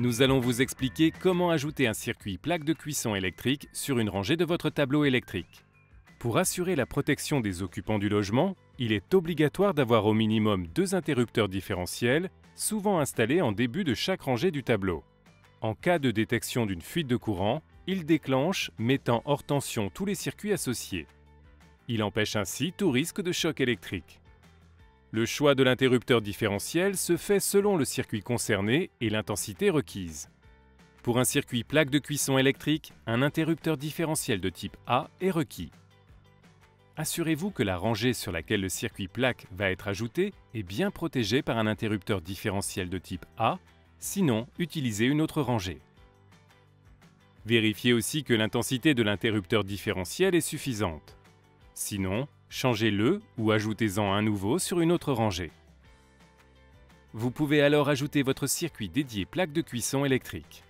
Nous allons vous expliquer comment ajouter un circuit plaque de cuisson électrique sur une rangée de votre tableau électrique. Pour assurer la protection des occupants du logement, il est obligatoire d'avoir au minimum 2 interrupteurs différentiels, souvent installés en début de chaque rangée du tableau. En cas de détection d'une fuite de courant, il déclenche, mettant hors tension tous les circuits associés. Il empêche ainsi tout risque de choc électrique. Le choix de l'interrupteur différentiel se fait selon le circuit concerné et l'intensité requise. Pour un circuit plaque de cuisson électrique, un interrupteur différentiel de type A est requis. Assurez-vous que la rangée sur laquelle le circuit plaque va être ajouté est bien protégée par un interrupteur différentiel de type A, sinon utilisez une autre rangée. Vérifiez aussi que l'intensité de l'interrupteur différentiel est suffisante. Sinon, changez-le ou ajoutez-en un nouveau sur une autre rangée. Vous pouvez alors ajouter votre circuit dédié plaque de cuisson électrique.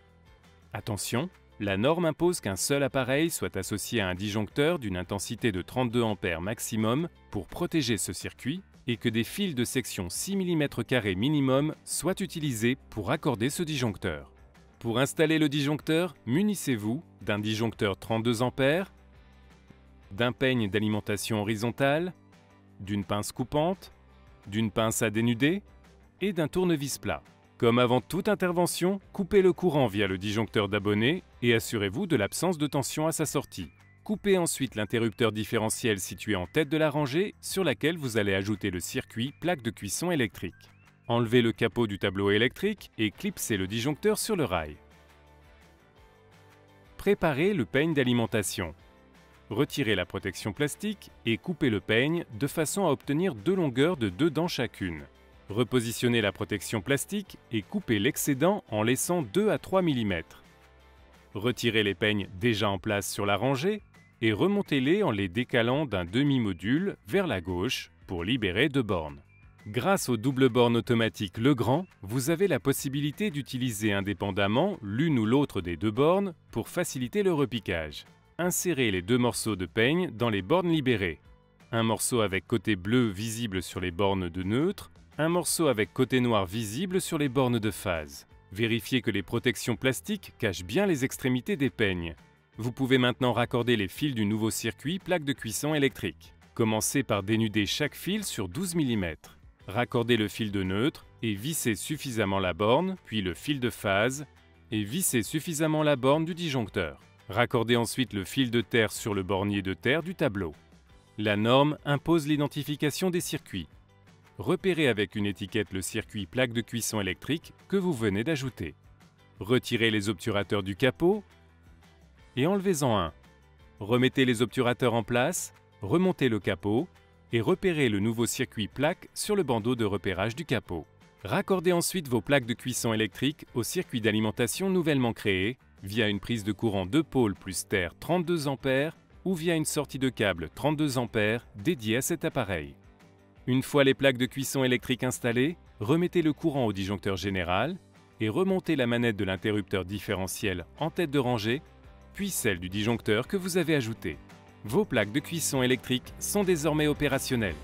Attention, la norme impose qu'un seul appareil soit associé à un disjoncteur d'une intensité de 32 A maximum pour protéger ce circuit et que des fils de section 6 mm² minimum soient utilisés pour raccorder ce disjoncteur. Pour installer le disjoncteur, munissez-vous d'un disjoncteur 32 A, d'un peigne d'alimentation horizontale, d'une pince coupante, d'une pince à dénuder et d'un tournevis plat. Comme avant toute intervention, coupez le courant via le disjoncteur d'abonné et assurez-vous de l'absence de tension à sa sortie. Coupez ensuite l'interrupteur différentiel situé en tête de la rangée sur laquelle vous allez ajouter le circuit plaque de cuisson électrique. Enlevez le capot du tableau électrique et clipsez le disjoncteur sur le rail. Préparez le peigne d'alimentation. Retirez la protection plastique et coupez le peigne de façon à obtenir 2 longueurs de 2 dents chacune. Repositionnez la protection plastique et coupez l'excédent en laissant 2 à 3 mm. Retirez les peignes déjà en place sur la rangée et remontez-les en les décalant d'un demi-module vers la gauche pour libérer 2 bornes. Grâce au double borne automatique Legrand, vous avez la possibilité d'utiliser indépendamment l'une ou l'autre des 2 bornes pour faciliter le repiquage. Insérez les 2 morceaux de peigne dans les bornes libérées. Un morceau avec côté bleu visible sur les bornes de neutre, un morceau avec côté noir visible sur les bornes de phase. Vérifiez que les protections plastiques cachent bien les extrémités des peignes. Vous pouvez maintenant raccorder les fils du nouveau circuit plaque de cuisson électrique. Commencez par dénuder chaque fil sur 12 mm. Raccordez le fil de neutre et vissez suffisamment la borne, puis le fil de phase, et vissez suffisamment la borne du disjoncteur. Raccordez ensuite le fil de terre sur le bornier de terre du tableau. La norme impose l'identification des circuits. Repérez avec une étiquette le circuit plaque de cuisson électrique que vous venez d'ajouter. Retirez les obturateurs du capot et enlevez-en un. Remettez les obturateurs en place, remontez le capot et repérez le nouveau circuit plaque sur le bandeau de repérage du capot. Raccordez ensuite vos plaques de cuisson électrique au circuit d'alimentation nouvellement créé via une prise de courant 2 pôles plus terre 32 A ou via une sortie de câble 32 A dédiée à cet appareil. Une fois les plaques de cuisson électrique installées, remettez le courant au disjoncteur général et remontez la manette de l'interrupteur différentiel en tête de rangée, puis celle du disjoncteur que vous avez ajouté. Vos plaques de cuisson électrique sont désormais opérationnelles.